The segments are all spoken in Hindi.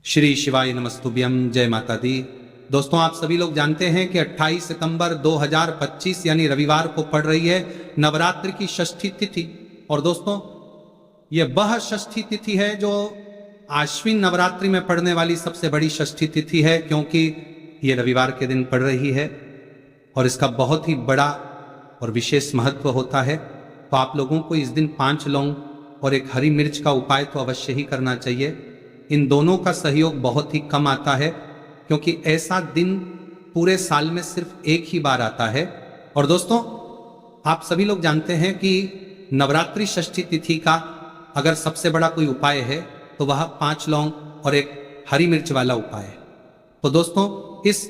श्री शिवाय नमस्तुभ्यम। जय माता दी। दोस्तों, आप सभी लोग जानते हैं कि 28 सितंबर 2025 यानी रविवार को पड़ रही है नवरात्रि की षष्ठी तिथि। और दोस्तों, यह वह षष्ठी तिथि है जो आश्विन नवरात्रि में पड़ने वाली सबसे बड़ी षष्ठी तिथि है, क्योंकि ये रविवार के दिन पड़ रही है और इसका बहुत ही बड़ा और विशेष महत्व होता है। तो आप लोगों को इस दिन 5 लौंग और एक हरी मिर्च का उपाय तो अवश्य ही करना चाहिए। इन दोनों का सहयोग बहुत ही कम आता है, क्योंकि ऐसा दिन पूरे साल में सिर्फ एक ही बार आता है। और दोस्तों, आप सभी लोग जानते हैं कि नवरात्रि षष्ठी तिथि का अगर सबसे बड़ा कोई उपाय है तो वह 5 लौंग और एक हरी मिर्च वाला उपाय है। तो दोस्तों, इस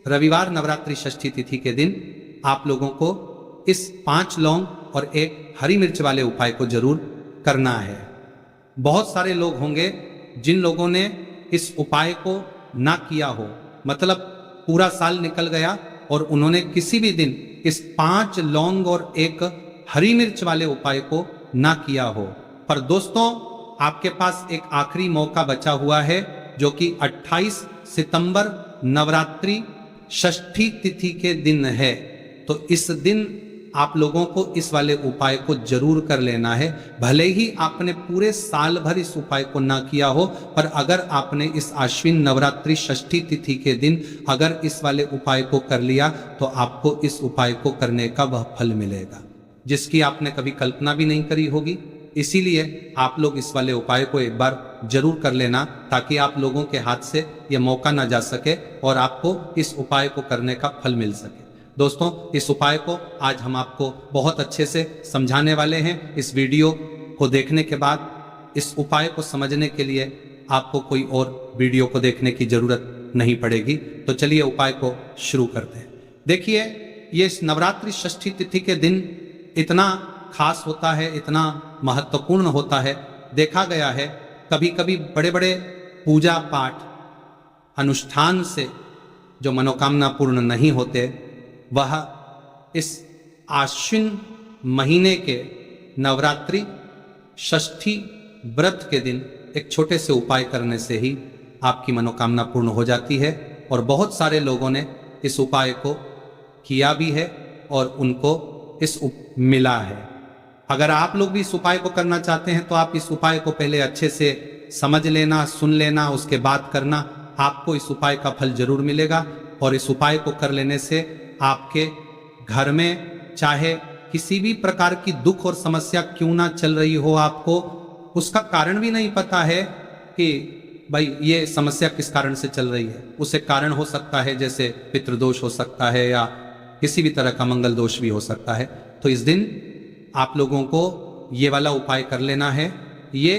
रविवार नवरात्रि षष्ठी तिथि के दिन आप लोगों को इस 5 लौंग और एक हरी मिर्च वाले उपाय को जरूर करना है। बहुत सारे लोग होंगे जिन लोगों ने इस उपाय को ना किया हो, मतलब पूरा साल निकल गया और उन्होंने किसी भी दिन इस 5 लौंग और एक हरी मिर्च वाले उपाय को ना किया हो। पर दोस्तों, आपके पास एक आखिरी मौका बचा हुआ है, जो कि 28 सितंबर नवरात्रि षष्ठी तिथि के दिन है। तो इस दिन आप लोगों को इस वाले उपाय को जरूर कर लेना है। भले ही आपने पूरे साल भर इस उपाय को ना किया हो, पर अगर आपने इस आश्विन नवरात्रि षष्ठी तिथि के दिन अगर इस वाले उपाय को कर लिया तो आपको इस उपाय को करने का वह फल मिलेगा जिसकी आपने कभी कल्पना भी नहीं करी होगी। इसीलिए आप लोग इस वाले उपाय को एक बार जरूर कर लेना, ताकि आप लोगों के हाथ से यह मौका ना जा सके और आपको इस उपाय को करने का फल मिल सके। दोस्तों, इस उपाय को आज हम आपको बहुत अच्छे से समझाने वाले हैं। इस वीडियो को देखने के बाद इस उपाय को समझने के लिए आपको कोई और वीडियो को देखने की जरूरत नहीं पड़ेगी। तो चलिए उपाय को शुरू करते हैं। देखिए, ये इस नवरात्रि षष्ठी तिथि के दिन इतना खास होता है, इतना महत्वपूर्ण होता है। देखा गया है कभी कभी बड़े बड़े पूजा पाठ अनुष्ठान से जो मनोकामना पूर्ण नहीं होते, वह इस आश्विन महीने के नवरात्रि षष्ठी व्रत के दिन एक छोटे से उपाय करने से ही आपकी मनोकामना पूर्ण हो जाती है। और बहुत सारे लोगों ने इस उपाय को किया भी है और उनको मिला है। अगर आप लोग भी इस उपाय को करना चाहते हैं तो आप इस उपाय को पहले अच्छे से समझ लेना, सुन लेना, उसके बाद करना। आपको इस उपाय का फल जरूर मिलेगा। और इस उपाय को कर लेने से आपके घर में चाहे किसी भी प्रकार की दुख और समस्या क्यों ना चल रही हो, आपको उसका कारण भी नहीं पता है कि भाई ये समस्या किस कारण से चल रही है। उसे कारण हो सकता है, जैसे पितृदोष हो सकता है या किसी भी तरह का मंगल दोष भी हो सकता है। तो इस दिन आप लोगों को ये वाला उपाय कर लेना है। ये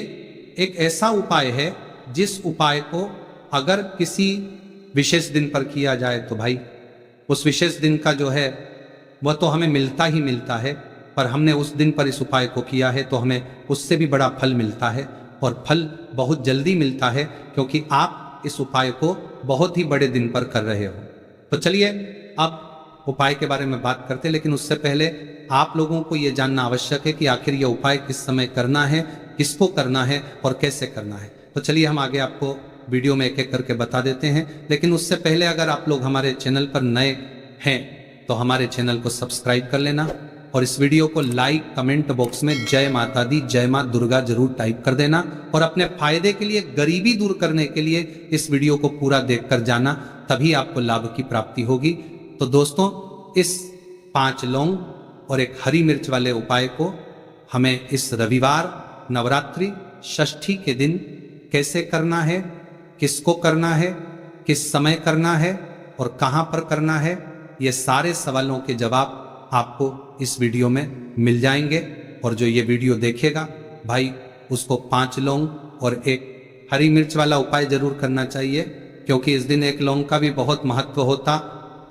एक ऐसा उपाय है जिस उपाय को अगर किसी विशेष दिन पर किया जाए तो भाई उस विशेष दिन का जो है वह तो हमें मिलता ही मिलता है, पर हमने उस दिन पर इस उपाय को किया है तो हमें उससे भी बड़ा फल मिलता है। और फल बहुत जल्दी मिलता है, क्योंकि आप इस उपाय को बहुत ही बड़े दिन पर कर रहे हो। तो चलिए अब उपाय के बारे में बात करते हैं, लेकिन उससे पहले आप लोगों को यह जानना आवश्यक है कि आखिर यह उपाय किस समय करना है, किसको करना है और कैसे करना है। तो चलिए हम आगे आपको वीडियो में एक एक करके बता देते हैं। लेकिन उससे पहले अगर आप लोग हमारे चैनल पर नए हैं तो हमारे चैनल को सब्सक्राइब कर लेना और इस वीडियो को लाइक कमेंट बॉक्स में जय माता दी, जय मां दुर्गा जरूर टाइप कर देना। और अपने फायदे के लिए, गरीबी दूर करने के लिए इस वीडियो को पूरा देखकर जाना, तभी आपको लाभ की प्राप्ति होगी। तो दोस्तों, इस 5 लौंग और एक हरी मिर्च वाले उपाय को हमें इस रविवार नवरात्रि षष्ठी के दिन कैसे करना है, किसको करना है, किस समय करना है और कहां पर करना है, ये सारे सवालों के जवाब आपको इस वीडियो में मिल जाएंगे। और जो ये वीडियो देखेगा भाई, उसको 5 लौंग और एक हरी मिर्च वाला उपाय जरूर करना चाहिए, क्योंकि इस दिन एक लौंग का भी बहुत महत्व होता।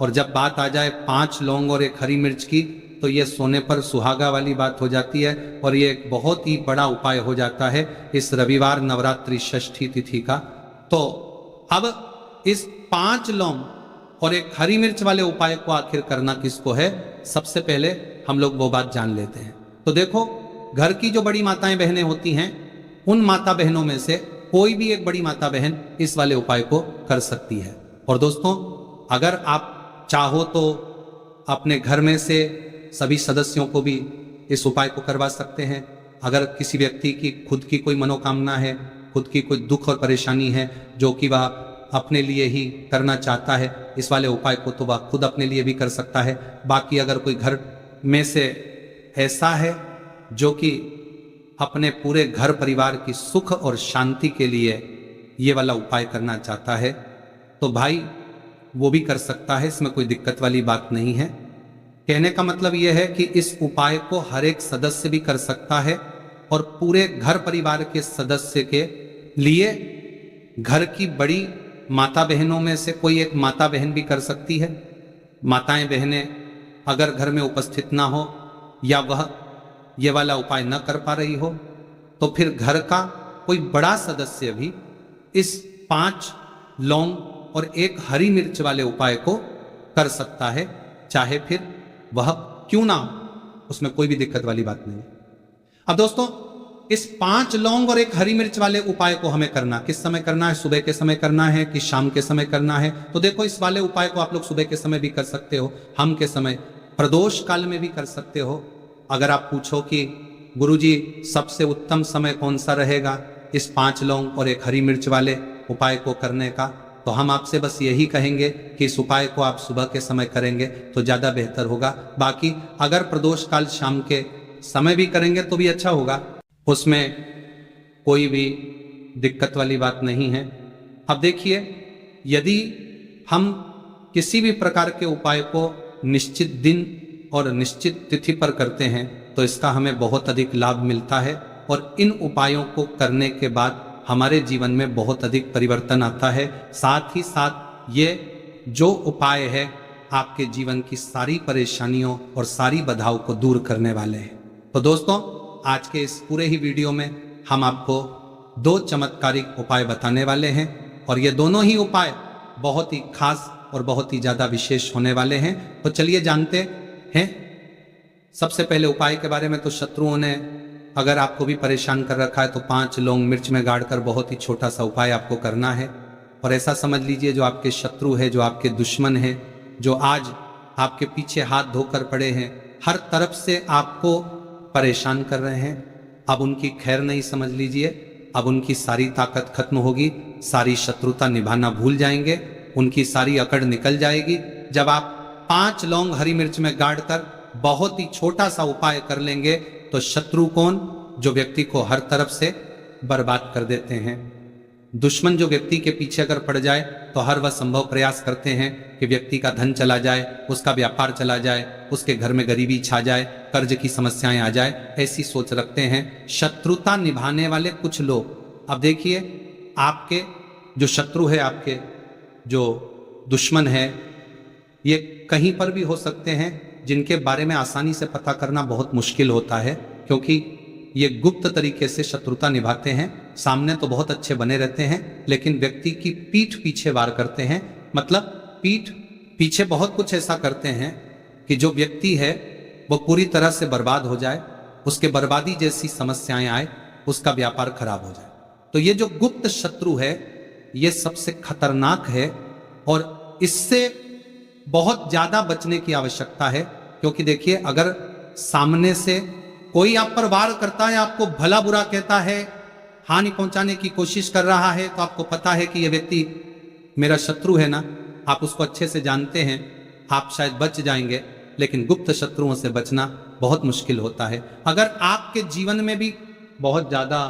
और जब बात आ जाए 5 लौंग और एक हरी मिर्च की, तो ये सोने पर सुहागा वाली बात हो जाती है और ये एक बहुत ही बड़ा उपाय हो जाता है इस रविवार नवरात्रि षष्ठी तिथि का। तो अब इस 5 लौंग और एक हरी मिर्च वाले उपाय को आखिर करना किसको है, सबसे पहले हम लोग वो बात जान लेते हैं। तो देखो, घर की जो बड़ी माताएं बहनें होती हैं, उन माता बहनों में से कोई भी एक बड़ी माता बहन इस वाले उपाय को कर सकती है। और दोस्तों, अगर आप चाहो तो अपने घर में से सभी सदस्यों को भी इस उपाय को करवा सकते हैं। अगर किसी व्यक्ति की खुद की कोई मनोकामना है, खुद की कोई दुख और परेशानी है जो कि वह अपने लिए ही करना चाहता है, इस वाले उपाय को तो वह खुद अपने लिए भी कर सकता है। बाकी अगर कोई घर में से ऐसा है जो कि अपने पूरे घर परिवार की सुख और शांति के लिए ये वाला उपाय करना चाहता है, तो भाई वो भी कर सकता है, इसमें कोई दिक्कत वाली बात नहीं है। कहने का मतलब यह है कि इस उपाय को हर एक सदस्य भी कर सकता है और पूरे घर परिवार के सदस्य के लिए घर की बड़ी माता बहनों में से कोई एक माता बहन भी कर सकती है। माताएं बहनें अगर घर में उपस्थित ना हो या वह ये वाला उपाय न कर पा रही हो, तो फिर घर का कोई बड़ा सदस्य भी इस 5 लौंग और 1 हरी मिर्च वाले उपाय को कर सकता है, चाहे फिर वह क्यों ना हो, उसमें कोई भी दिक्कत वाली बात नहीं है। अब दोस्तों, इस 5 लौंग और 1 हरी मिर्च वाले उपाय को हमें करना किस समय करना है? सुबह के समय करना है कि शाम के समय करना है? तो देखो, इस वाले उपाय को आप लोग सुबह के समय भी कर सकते हो, हम के समय, प्रदोष काल में भी कर सकते हो। अगर आप पूछो कि गुरुजी सबसे उत्तम समय कौन सा रहेगा इस 5 लौंग और 1 हरी मिर्च वाले उपाय को करने का, तो हम आपसे बस यही कहेंगे कि इस उपाय को आप सुबह के समय करेंगे तो ज़्यादा बेहतर होगा। बाकी अगर प्रदोष काल शाम के समय भी करेंगे तो भी अच्छा होगा, उसमें कोई भी दिक्कत वाली बात नहीं है। अब देखिए, यदि हम किसी भी प्रकार के उपाय को निश्चित दिन और निश्चित तिथि पर करते हैं तो इसका हमें बहुत अधिक लाभ मिलता है और इन उपायों को करने के बाद हमारे जीवन में बहुत अधिक परिवर्तन आता है। साथ ही साथ ये जो उपाय है आपके जीवन की सारी परेशानियों और सारी बाधाओं को दूर करने वाले हैं। तो दोस्तों, आज के इस पूरे ही वीडियो में हम आपको 2 चमत्कारिक उपाय बताने वाले हैं और ये दोनों ही उपाय बहुत ही खास और बहुत ही ज़्यादा विशेष होने वाले हैं। तो चलिए जानते हैं सबसे पहले उपाय के बारे में। तो शत्रुओं ने अगर आपको भी परेशान कर रखा है तो 5 लौंग मिर्च में गाड़कर बहुत ही छोटा सा उपाय आपको करना है। और ऐसा समझ लीजिए, जो आपके शत्रु है, जो आपके दुश्मन है, जो आज आपके पीछे हाथ धोकर पड़े हैं, हर तरफ से आपको परेशान कर रहे हैं, अब उनकी खैर नहीं समझ लीजिए। अब उनकी सारी ताकत खत्म होगी, सारी शत्रुता निभाना भूल जाएंगे, उनकी सारी अकड़ निकल जाएगी जब आप 5 लौंग हरी मिर्च में गाड़कर बहुत ही छोटा सा उपाय कर लेंगे। तो शत्रु कौन? जो व्यक्ति को हर तरफ से बर्बाद कर देते हैं। दुश्मन जो व्यक्ति के पीछे अगर पड़ जाए तो हर वह संभव प्रयास करते हैं कि व्यक्ति का धन चला जाए, उसका व्यापार चला जाए, उसके घर में गरीबी छा जाए, कर्ज की समस्याएं आ जाए, ऐसी सोच रखते हैं शत्रुता निभाने वाले कुछ लोग। अब देखिए, आपके जो शत्रु है, आपके जो दुश्मन है, ये कहीं पर भी हो सकते हैं, जिनके बारे में आसानी से पता करना बहुत मुश्किल होता है, क्योंकि ये गुप्त तरीके से शत्रुता निभाते हैं। सामने तो बहुत अच्छे बने रहते हैं, लेकिन व्यक्ति की पीठ पीछे वार करते हैं। मतलब पीठ पीछे बहुत कुछ ऐसा करते हैं कि जो व्यक्ति है वो पूरी तरह से बर्बाद हो जाए, उसके बर्बादी जैसी समस्याएं आए, उसका व्यापार खराब हो जाए। तो ये जो गुप्त शत्रु है, ये सबसे खतरनाक है और इससे बहुत ज्यादा बचने की आवश्यकता है। क्योंकि देखिए, अगर सामने से कोई आप पर वार करता है, आपको भला बुरा कहता है, हानि पहुंचाने की कोशिश कर रहा है, तो आपको पता है कि यह व्यक्ति मेरा शत्रु है ना, आप उसको अच्छे से जानते हैं, आप शायद बच जाएंगे। लेकिन गुप्त शत्रुओं से बचना बहुत मुश्किल होता है। अगर आपके जीवन में भी बहुत ज़्यादा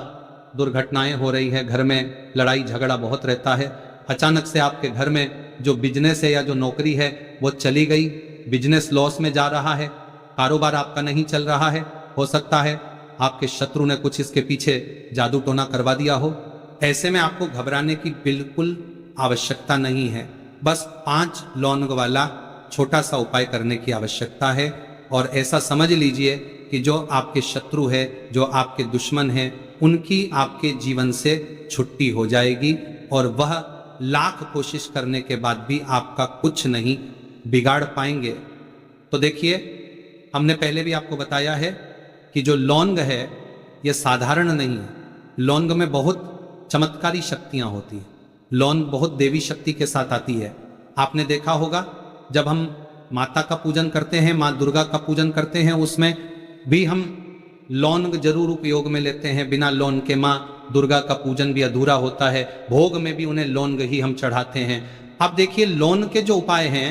दुर्घटनाएं हो रही है, घर में लड़ाई झगड़ा बहुत रहता है, अचानक से आपके घर में जो बिजनेस है या जो नौकरी है वो चली गई, बिजनेस लॉस में जा रहा है, कारोबार आपका नहीं चल रहा है, हो सकता है आपके शत्रु ने कुछ इसके पीछे जादू टोना करवा दिया हो। ऐसे में आपको घबराने की बिल्कुल आवश्यकता नहीं है। बस 5 लौंग वाला छोटा सा उपाय करने की आवश्यकता है। और ऐसा समझ लीजिए कि जो आपके शत्रु है, जो आपके दुश्मन है, उनकी आपके जीवन से छुट्टी हो जाएगी और वह लाख कोशिश करने के बाद भी आपका कुछ नहीं बिगाड़ पाएंगे। तो देखिए, हमने पहले भी आपको बताया है कि जो लौंग है ये साधारण नहीं है। लौंग में बहुत चमत्कारी शक्तियां होती हैं। लौंग बहुत देवी शक्ति के साथ आती है। आपने देखा होगा जब हम माता का पूजन करते हैं, माँ दुर्गा का पूजन करते हैं, उसमें भी हम लौंग जरूर उपयोग में लेते हैं। बिना लौंग के माँ दुर्गा का पूजन भी अधूरा होता है। भोग में भी उन्हें लौंग ही हम चढ़ाते हैं। अब देखिए लौंग के जो उपाय हैं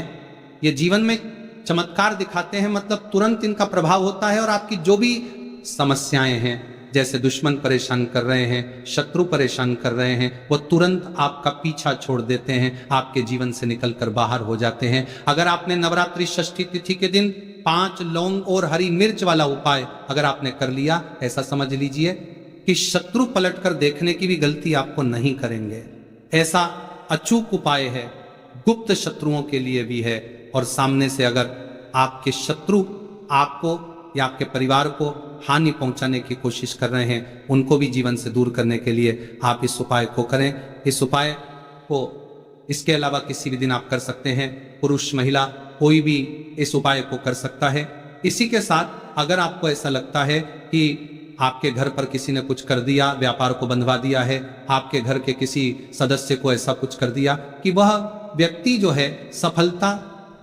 ये जीवन में चमत्कार दिखाते हैं, मतलब तुरंत इनका प्रभाव होता है और आपकी जो भी समस्याएं हैं, जैसे दुश्मन परेशान कर रहे हैं, शत्रु परेशान कर रहे हैं, वो तुरंत आपका पीछा छोड़ देते हैं, आपके जीवन से निकलकर बाहर हो जाते हैं। अगर आपने नवरात्रि षष्ठी तिथि के दिन 5 लौंग और हरी मिर्च वाला उपाय अगर आपने कर लिया, ऐसा समझ लीजिए कि शत्रु पलटकर देखने की भी गलती आपको नहीं करेंगे। ऐसा अचूक उपाय है, गुप्त शत्रुओं के लिए भी है। और सामने से अगर आपके शत्रु आपको या आपके परिवार को हानि पहुंचाने की कोशिश कर रहे हैं, उनको भी जीवन से दूर करने के लिए आप इस उपाय को करें। इस उपाय को इसके अलावा किसी भी दिन आप कर सकते हैं। पुरुष महिला कोई भी इस उपाय को कर सकता है। इसी के साथ अगर आपको ऐसा लगता है कि आपके घर पर किसी ने कुछ कर दिया, व्यापार को बंधवा दिया है, आपके घर के किसी सदस्य को ऐसा कुछ कर दिया कि वह व्यक्ति जो है सफलता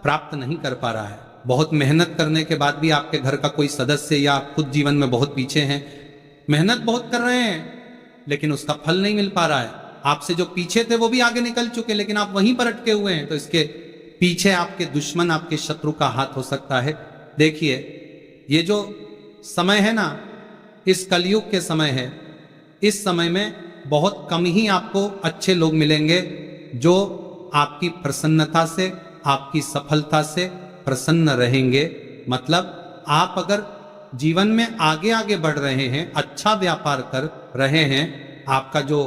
प्राप्त नहीं कर पा रहा है, बहुत मेहनत करने के बाद भी आपके घर का कोई सदस्य या खुद जीवन में बहुत पीछे हैं, मेहनत बहुत कर रहे हैं लेकिन उसका फल नहीं मिल पा रहा है, आपसे जो पीछे थे वो भी आगे निकल चुके लेकिन आप वहीं पर अटके हुए हैं, तो इसके पीछे आपके दुश्मन, आपके शत्रु का हाथ हो सकता है। देखिए ये जो समय है ना, इस कलयुग के समय है, इस समय में बहुत कम ही आपको अच्छे लोग मिलेंगे जो आपकी प्रसन्नता से, आपकी सफलता से प्रसन्न रहेंगे। मतलब आप अगर जीवन में आगे आगे बढ़ रहे हैं, अच्छा व्यापार कर रहे हैं, आपका जो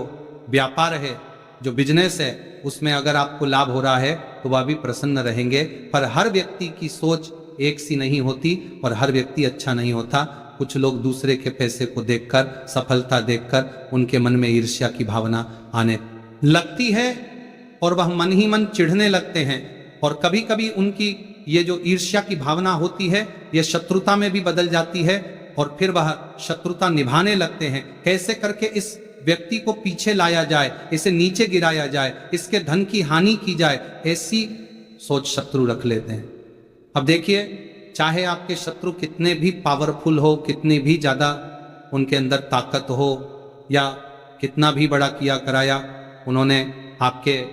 व्यापार है, जो बिजनेस है, उसमें अगर आपको लाभ हो रहा है तो वह भी प्रसन्न रहेंगे। पर हर व्यक्ति की सोच एक सी नहीं होती और हर व्यक्ति अच्छा नहीं होता। कुछ लोग दूसरे के पैसे को देखकर, सफलता देखकर उनके मन में ईर्ष्या की भावना आने लगती है और वह मन ही मन चिढ़ने लगते हैं। और कभी कभी उनकी ये जो ईर्ष्या की भावना होती है ये शत्रुता में भी बदल जाती है और फिर वह शत्रुता निभाने लगते हैं। कैसे करके इस व्यक्ति को पीछे लाया जाए, इसे नीचे गिराया जाए, इसके धन की हानि की जाए, ऐसी सोच शत्रु रख लेते हैं। अब देखिए, चाहे आपके शत्रु कितने भी पावरफुल हो, कितनी भी ज्यादा उनके अंदर ताकत हो या कितना भी बड़ा किया कराया उन्होंने आपके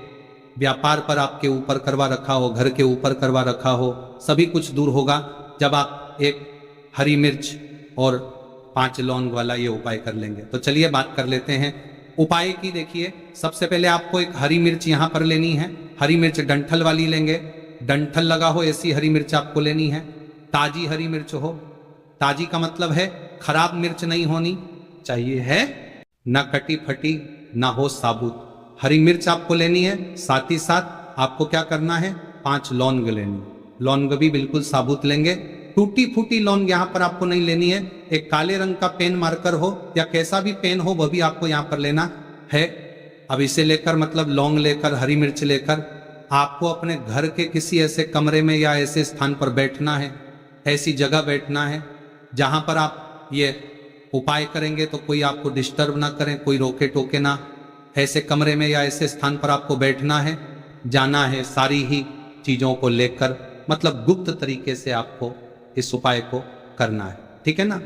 व्यापार पर आपके ऊपर करवा रखा हो, घर के ऊपर करवा रखा हो, सभी कुछ दूर होगा जब आप एक हरी मिर्च और 5 लौंग वाला ये उपाय कर लेंगे। तो चलिए बात कर लेते हैं उपाय की। देखिए सबसे पहले आपको एक हरी मिर्च यहाँ पर लेनी है। हरी मिर्च डंठल वाली लेंगे, डंठल लगा हो ऐसी हरी मिर्च आपको लेनी है। ताजी हरी मिर्च हो, ताजी का मतलब है खराब मिर्च नहीं होनी चाहिए, है ना कटी फटी ना हो साबुत। हरी मिर्च आपको लेनी है। साथ ही साथ आपको क्या करना है, 5 लौंग लेनी। लौंग भी बिल्कुल साबुत लेंगे, टूटी फूटी लौंग यहाँ पर आपको नहीं लेनी है। एक काले रंग का पेन मार्कर हो या कैसा भी पेन हो वह भी आपको यहाँ पर लेना है। अब इसे लेकर, मतलब लौंग लेकर, हरी मिर्च लेकर आपको अपने घर के किसी ऐसे कमरे में या ऐसे स्थान पर बैठना है, ऐसी जगह बैठना है जहां पर आप ये उपाय करेंगे तो कोई आपको डिस्टर्ब ना करें, कोई रोके टोके ना। ऐसे कमरे में या ऐसे स्थान पर आपको बैठना है, जाना है सारी ही चीजों को लेकर, मतलब गुप्त तरीके से आपको इस उपाय को करना है, ठीक है ना।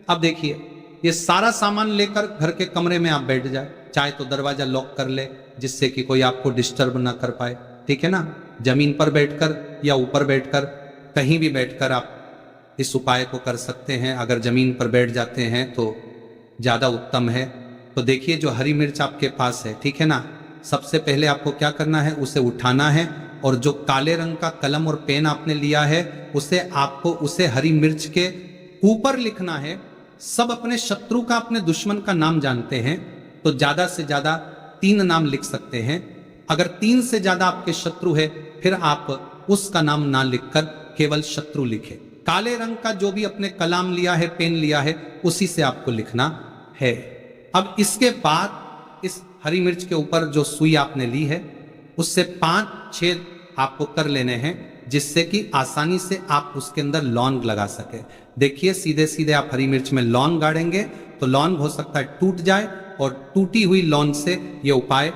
अब देखिए ये सारा सामान लेकर घर के कमरे में आप बैठ जाए, चाहे तो दरवाजा लॉक कर ले जिससे कि कोई आपको डिस्टर्ब ना कर पाए, ठीक है ना। जमीन पर बैठकर या ऊपर बैठकर, कहीं भी बैठकर आप इस उपाय को कर सकते हैं। अगर जमीन पर बैठ जाते हैं तो ज्यादा उत्तम है। तो देखिए जो हरी मिर्च आपके पास है, ठीक है ना, सबसे पहले आपको क्या करना है, उसे उठाना है और जो काले रंग का कलम और पेन आपने लिया है उसे हरी मिर्च के ऊपर लिखना है। सब अपने शत्रु का, अपने दुश्मन का नाम जानते हैं तो ज्यादा से ज्यादा 3 नाम लिख सकते हैं। अगर 3 से ज्यादा आपके शत्रु है फिर आप उसका नाम ना लिखकर केवल शत्रु लिखे। काले रंग का जो भी अपने कलम लिया है, पेन लिया है, उसी से आपको लिखना है। अब इसके बाद इस हरी मिर्च के ऊपर जो सुई आपने ली है उससे 5 छेद आपको कर लेने हैं जिससे कि आसानी से आप उसके अंदर लौंग लगा सके। देखिए सीधे सीधे आप हरी मिर्च में लौंग गाड़ेंगे तो लौंग हो सकता है टूट जाए और टूटी हुई लौन से ये उपाय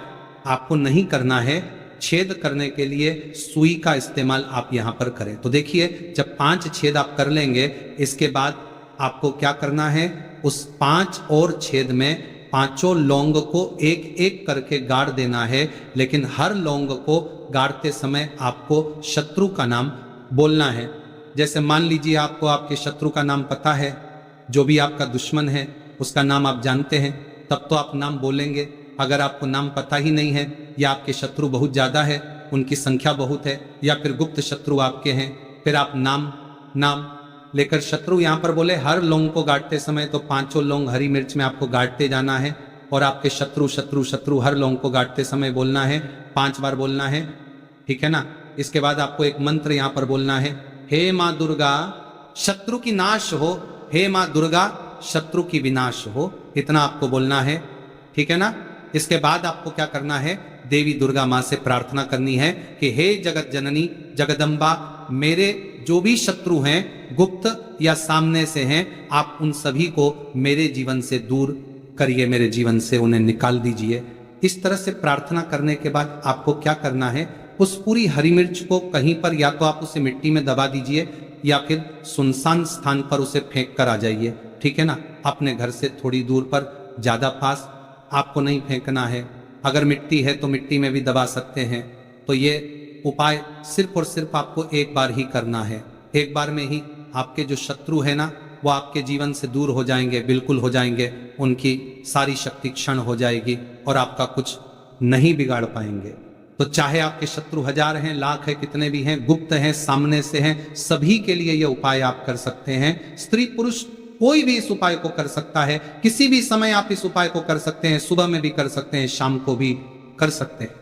आपको नहीं करना है। छेद करने के लिए सुई का इस्तेमाल आप यहां पर करें। तो देखिए, जब 5 छेद आप कर लेंगे, इसके बाद आपको क्या करना है, उस 5 और छेद में पांचों लौंग को एक एक करके गाड़ देना है। लेकिन हर लौंग को गाड़ते समय आपको शत्रु का नाम बोलना है। जैसे मान लीजिए आपको आपके शत्रु का नाम पता है, जो भी आपका दुश्मन है उसका नाम आप जानते हैं, तब तो आप नाम बोलेंगे। अगर आपको नाम पता ही नहीं है, या आपके शत्रु बहुत ज़्यादा है, उनकी संख्या बहुत है, या फिर गुप्त शत्रु आपके हैं, फिर आप नाम लेकर शत्रु यहाँ पर बोले हर लौंग को गाड़ते समय, तो पांचों लौंग हरी मिर्च में आपको गाड़ते जाना है और आपके शत्रु हर लौंग को गाड़ते समय बोलना है, 5 बार बोलना है, ठीक है ना। इसके बाद आपको एक मंत्र यहाँ पर बोलना है, हे माँ दुर्गा शत्रु की नाश हो, हे माँ दुर्गा शत्रु की विनाश हो, इतना आपको बोलना है, ठीक है ना। इसके बाद आपको क्या करना है, देवी दुर्गा माँ से प्रार्थना करनी है कि हे जगत जननी जगदम्बा, मेरे जो भी शत्रु हैं, गुप्त या सामने से हैं, आप उन सभी को मेरे जीवन से दूर करिए, मेरे जीवन से उन्हें निकाल दीजिए। इस तरह से प्रार्थना करने के बाद आपको क्या करना है, उस पूरी हरी मिर्च को कहीं पर या तो आप उसे मिट्टी में दबा दीजिए या फिर सुनसान स्थान पर उसे फेंक कर आ जाइए, ठीक है ना। अपने घर से थोड़ी दूर पर, ज्यादा पास आपको नहीं फेंकना है। अगर मिट्टी है तो मिट्टी में भी दबा सकते हैं। तो ये उपाय सिर्फ और सिर्फ आपको एक बार ही करना है। एक बार में ही आपके जो शत्रु है ना, वो आपके जीवन से दूर हो जाएंगे, बिल्कुल हो जाएंगे, उनकी सारी शक्ति क्षण हो जाएगी और आपका कुछ नहीं बिगाड़ पाएंगे। तो चाहे आपके शत्रु 1000 हैं, लाख है, कितने भी हैं, गुप्त हैं, सामने से हैं, सभी के लिए ये उपाय आप कर सकते हैं। स्त्री पुरुष कोई भी इस उपाय को कर सकता है, किसी भी समय आप इस उपाय को कर सकते हैं, सुबह में भी कर सकते हैं, शाम को भी कर सकते हैं।